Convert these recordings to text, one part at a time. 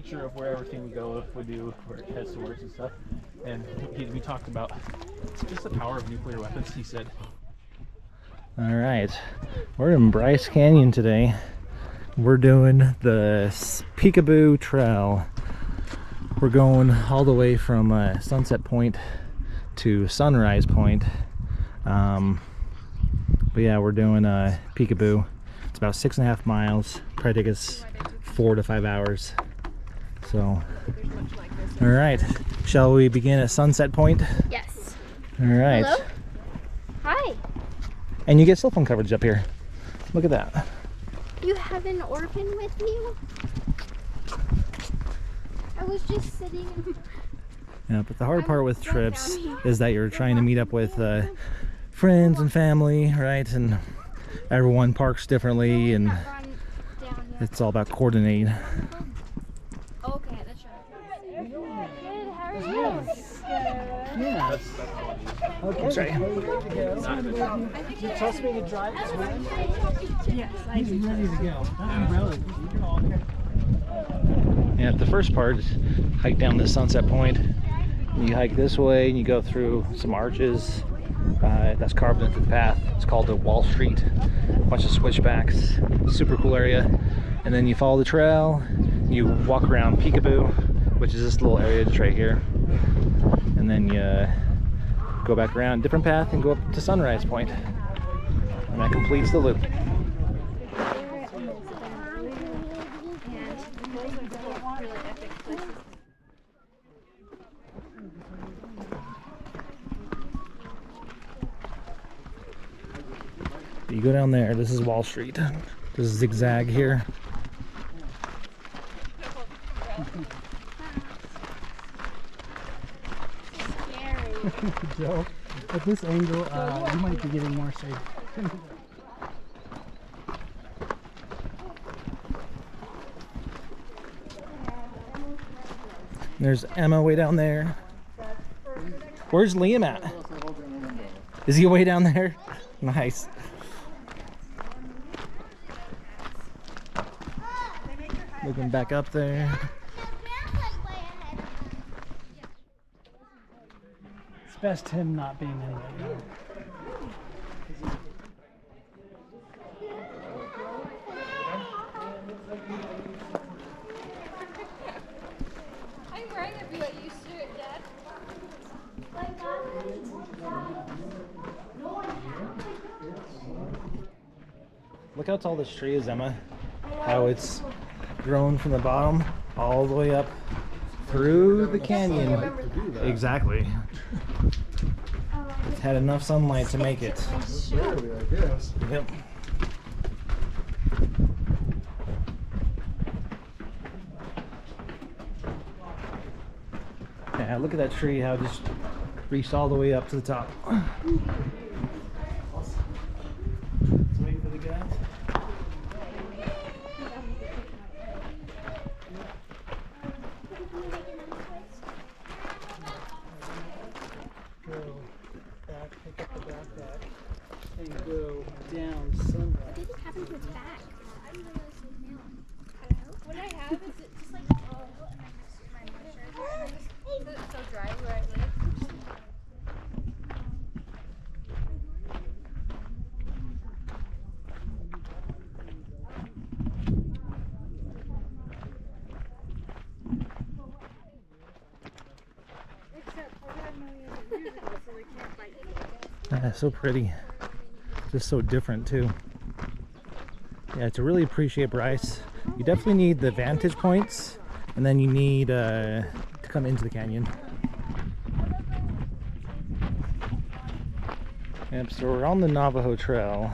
nature of where everything we go, if we do, where it heads towards and stuff. And we talked about just the power of nuclear weapons, he said. All right, we're in Bryce Canyon today. We're doing the Peekaboo Trail. We're going all the way from Sunset Point to Sunrise Point. But yeah, we're doing Peekaboo. It's about 6.5 miles. Probably take us 4 to 5 hours. So, all right. Shall we begin at Sunset Point? Yes. All right. Hello? Hi. And you get cell phone coverage up here. Look at that. You have an orphan with you? I was just sitting. Yeah, but the hard part with trips is that you're trying to meet up with friends and family, right? And everyone parks differently, and it's all about coordinating. Okay, that's right. Good, how are you? Yeah. Okay. Sorry. You trust me to drive this way? Yes, he's ready to go. That umbrella. Yeah, the first part is hike down this Sunset Point. You hike this way and you go through some arches that's carved into the path. It's called the Wall Street. A bunch of switchbacks. Super cool area. And then you follow the trail. You walk around Peekaboo, which is this little area just right here. And then you go back around a different path and go up to Sunrise Point. And that completes the loop. You go down there, this is Wall Street. This is zigzag here. Joe, at this angle, you might be getting more safe. There's Emma way down there. Where's Liam at? Is he way down there? Nice. Looking back up there. It's best him not being in right now. I'm wearing a BYU suit, Dad. Look how tall this tree is, Emma. How it's grown from the bottom all the way up through the canyon. Exactly. It's had enough sunlight to make it. Surely, I guess. Yep. Yeah, look at that tree, how it just reached all the way up to the top. Let's wait for the guys. Go back, pick up the backpack, and go down Sunrise. What did it happen to its back? I don't know. What I have is it just like it's so dry where I live. So pretty. Just so different too. Yeah, to really appreciate Bryce, you definitely need the vantage points, and then you need to come into the canyon. Yep, so we're on the Navajo Trail,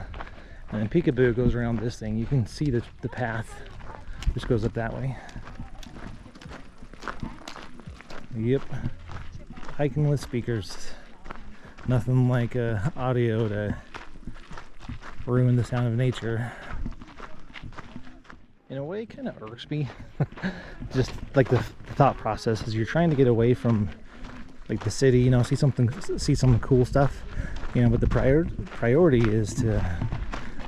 and then Peekaboo goes around this thing. You can see the path just goes up that way. Yep, hiking with speakers. Nothing like audio to ruin the sound of nature. In a way, it kind of irks me. Just like the thought process is you're trying to get away from like the city, you know, see some cool stuff, you know, but the priority is to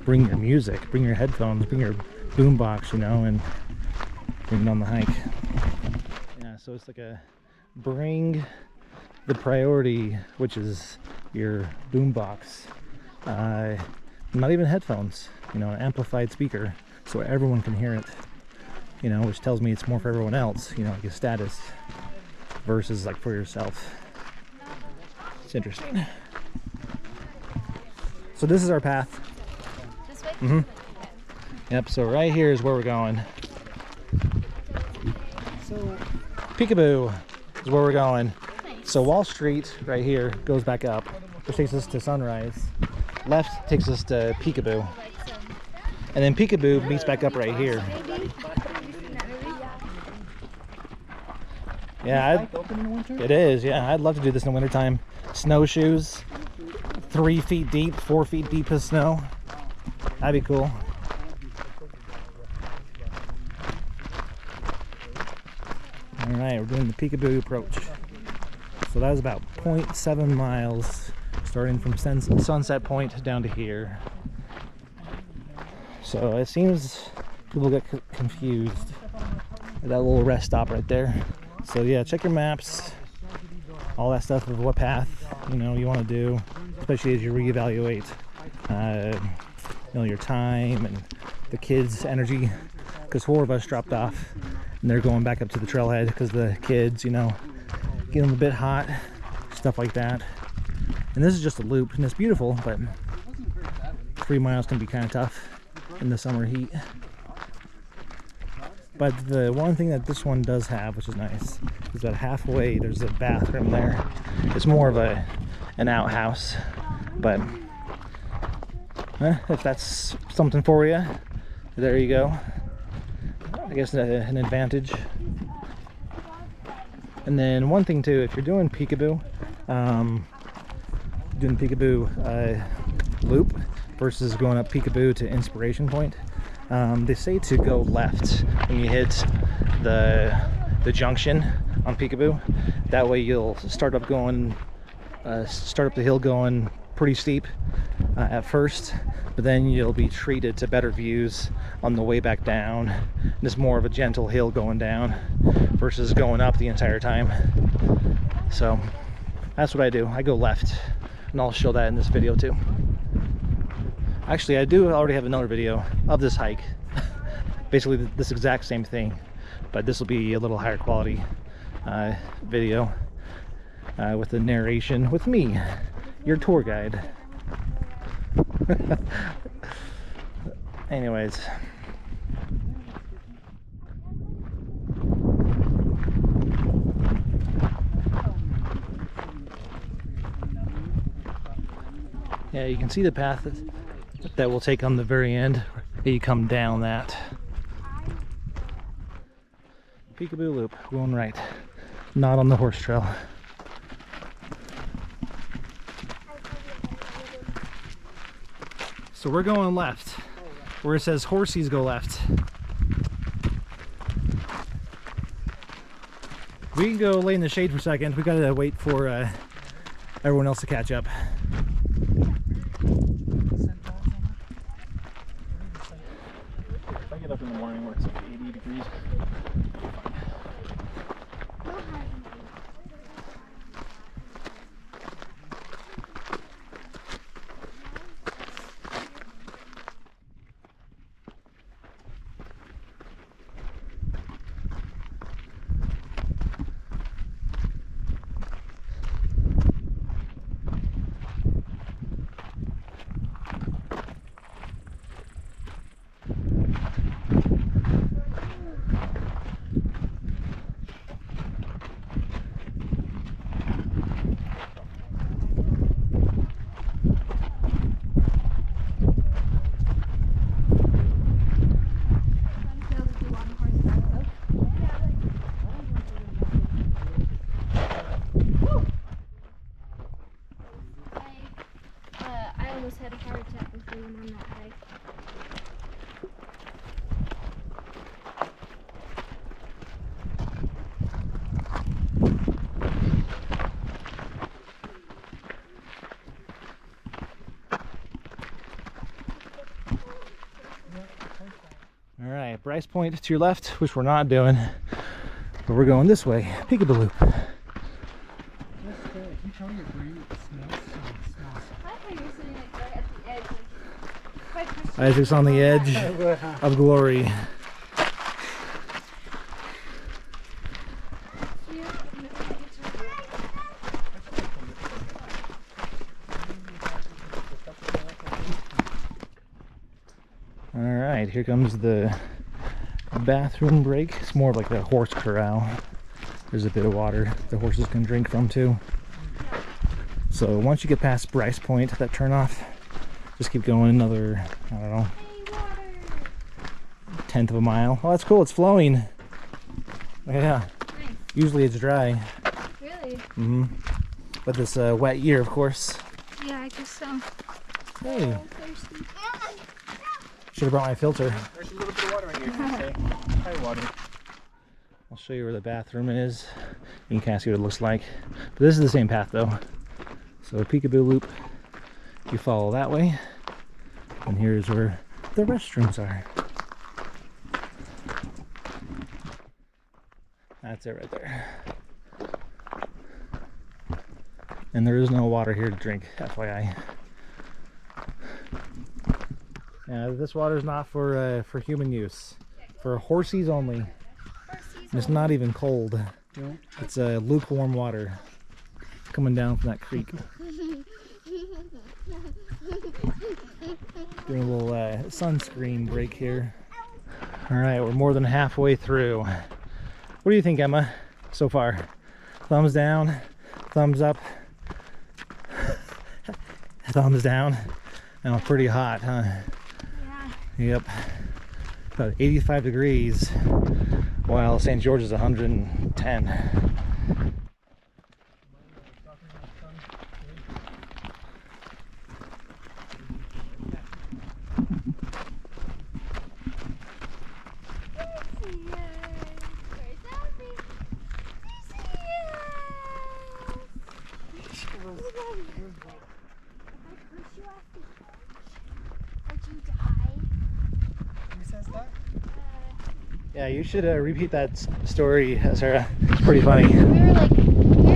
bring your music, bring your headphones, bring your boombox, you know, and bring it on the hike. So it's like a bring the priority, which is your boombox. Not even headphones, you know, an amplified speaker so everyone can hear it, you know, which tells me it's more for everyone else, you know, like a status versus like for yourself. It's interesting. So this is our path. This way? Mm-hmm. Yep, so right here is where we're going. So Peekaboo is where we're going. Nice. So Wall Street right here goes back up, which takes us to Sunrise. Left takes us to Peekaboo. And then Peekaboo meets back up right here. Yeah, open in the winter? it is. Yeah, I'd love to do this in the wintertime. Snowshoes, 3 feet deep, 4 feet deep of snow. That'd be cool. All right, we're doing the Peekaboo approach. So that was about 0.7 miles, starting from Sunset Point down to here. So it seems people get confused at that little rest stop right there. So yeah, check your maps, all that stuff of what path you know you want to do, especially as you reevaluate, you know, your time and the kids' energy. Because 4 of us dropped off, and they're going back up to the trailhead because the kids, you know, getting a bit hot, stuff like that. And this is just a loop, and it's beautiful, but 3 miles can be kind of tough in the summer heat. But the one thing that this one does have, which is nice, is that halfway there's a bathroom there. It's more of an outhouse, but if that's something for you, there you go. I guess an advantage. And then one thing too, if you're doing Peekaboo, loop versus going up Peekaboo to Inspiration Point, they say to go left when you hit the junction on Peekaboo. That way you'll start up the hill going pretty steep at first, but then you'll be treated to better views on the way back down. And it's more of a gentle hill going down versus going up the entire time. So that's what I do. I go left, and I'll show that in this video too. Actually, I do already have another video of this hike. Basically this exact same thing, but this will be a little higher quality video with the narration with me, your tour guide. Anyways, yeah, you can see the path that we'll take on the very end. You come down that Peekaboo loop, going right, not on the horse trail. So we're going left, where it says horsies go left. We can go lay in the shade for a second. We gotta wait for everyone else to catch up. If I get up in the morning where it's like 80 degrees. Had a heart attack before we went on that hike. All right, Bryce Point to your left, which we're not doing. But we're going this way, Peekaboo Loop. That's good. If you tell your brain it smells, it smells. I thought you were sitting like right at the edge. Like, if I pushed you Isaac's on the edge of glory. you, Alright, here comes the bathroom break. It's more of like a horse corral. There's a bit of water the horses can drink from too. So once you get past Bryce Point, that turnoff, just keep going another, I don't know, hey, water. 1/10 of a mile. Oh, that's cool, it's flowing. Yeah, Nice. usually it's dry. Really? But this wet year, of course. Yeah, I guess so. Hey, I'm thirsty. should have brought my filter. There's a little bit of water in here. Okay. Hi, water. I'll show you where the bathroom is. You can kind of see what it looks like. But this is the same path though. So Peekaboo Loop, you follow that way. And here's where the restrooms are. That's it right there. And there is no water here to drink, FYI. Yeah, this water is not for human use. For horsies only. And it's not even cold. Don't. It's lukewarm water coming down from that creek. Doing a little sunscreen break here. All right, we're more than halfway through. What do you think, Emma, so far? Thumbs down, thumbs up, thumbs down. Now pretty hot, huh? Yeah. Yep. About 85 degrees, while St. George is 110. Who says that? Yeah, you should repeat that story, Sarah. It's pretty funny. We were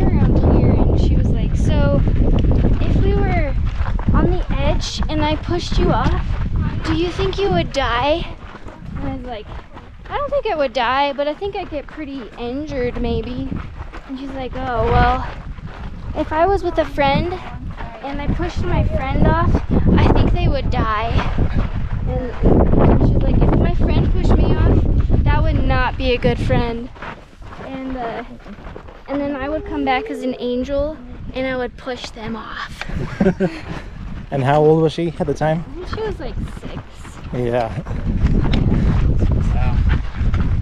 around here, and she was like, so if we were on the edge and I pushed you off, do you think you would die? And I was like, I don't think I would die, but I think I'd get pretty injured maybe. And she's like, oh, well, if I was with a friend and I pushed my friend off, I think they would die. And she's like, if my friend pushed me off, that would not be a good friend. And then I would come back as an angel and I would push them off. And how old was she at the time? She was like 6. Yeah. Wow.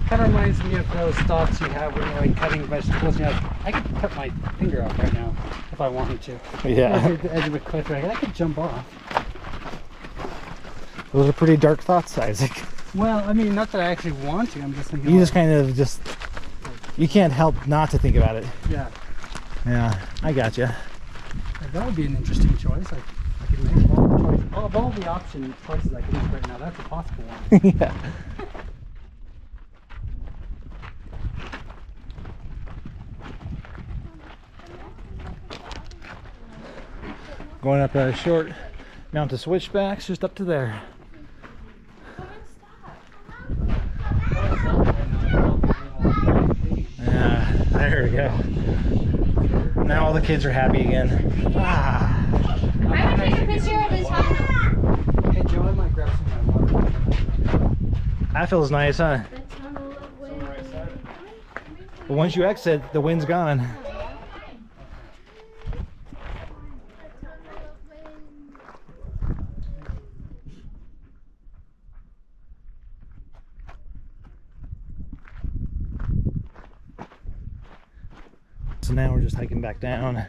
Kind of reminds me of those thoughts you have when you're like cutting vegetables. And you're like, I could cut my finger off right now if I wanted to. Yeah. Like at the edge of a cliff, right? I could jump off. Those are pretty dark thoughts, Isaac. Well, I mean, not that I actually want to. I'm just thinking. You like, just kind of you can't help not to think about it. yeah. Yeah, I gotcha. Like, that would be an interesting choice. Like, I could make all the choices. Of all the choices I can make right now, that's a possible one. Yeah. Going up a short mount of switchbacks, just up to there. Yeah, there we go. Now all the kids are happy again. Ah. I would take a picture of this house. Hey, Joe, I might grab some of my water. That feels nice, huh? But once you exit, the wind's gone. So now we're just hiking back down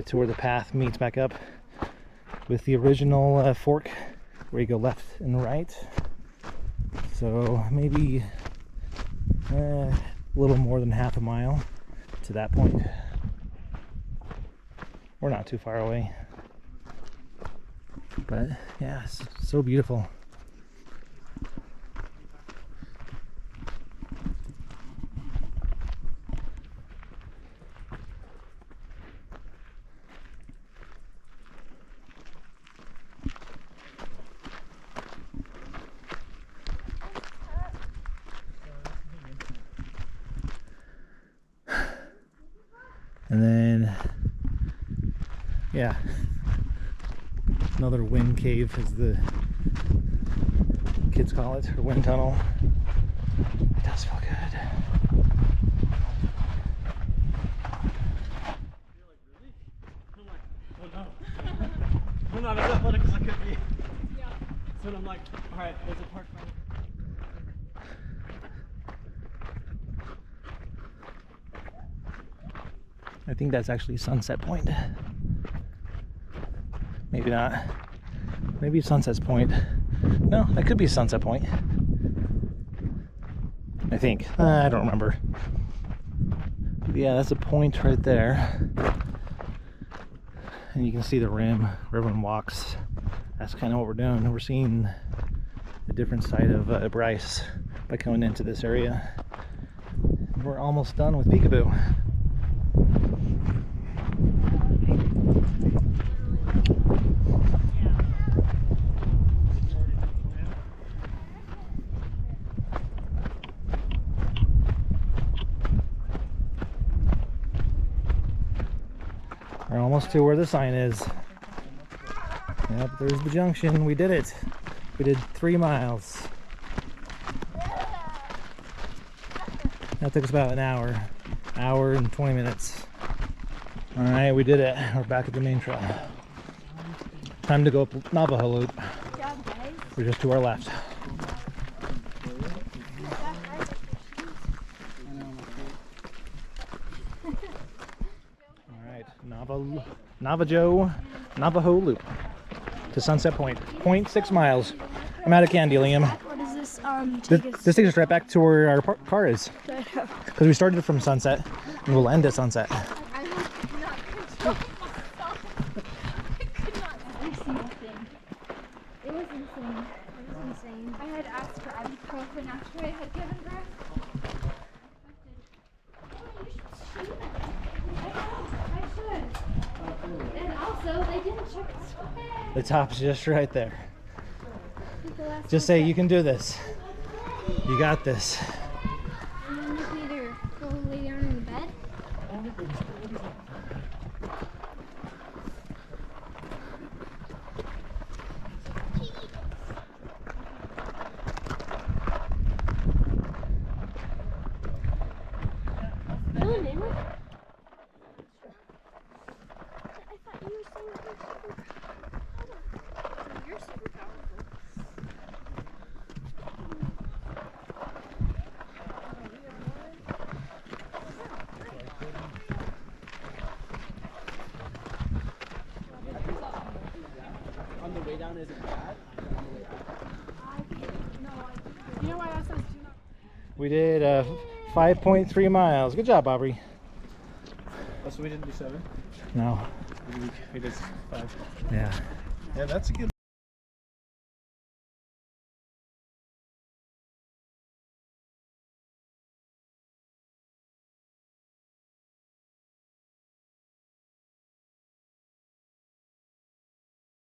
to where the path meets back up with the original fork where you go left and right. So maybe a little more than half a mile to that point. We're not too far away. But yeah, it's so beautiful. Yeah. Another wind cave, as the kids call it, or wind tunnel. It does feel good. I'm not as athletic as I could be. Yeah. So I'm like, alright, there's a park right. I think that's actually Sunset Point. Maybe not. Maybe it's Sunset Point. No, that could be Sunset Point. I think. I don't remember. But yeah, that's a point right there. And you can see the rim where everyone walks. That's kind of what we're doing. We're seeing a different side of Bryce by coming into this area. We're almost done with Peekaboo. We're almost to where the sign is. Yep, there's the junction. We did it. We did 3 miles. That took us about an hour and 20 minutes. All right, we did it. We're back at the main trail. Time to go up Navajo Loop. We're just to our left. Navajo Loop to Sunset Point. 0.6 miles. I'm out of candy, Liam. What does this This takes us right back to where our car is. Because we started from Sunset and we'll end at Sunset. I could not control myself. I could not see nothing. It was insane. It was insane. I had asked for ibuprofen after I had given birth. And also, they didn't check the switch. The top's just right there. Just say you can do this. You got this. And then you can either go lay down in the bed. On the way down, is it bad? You know why that says do not? We did 5.3 miles. Good job, Aubrey. Oh, so we didn't do 7? No. We did 5. Yeah. Yeah, that's a good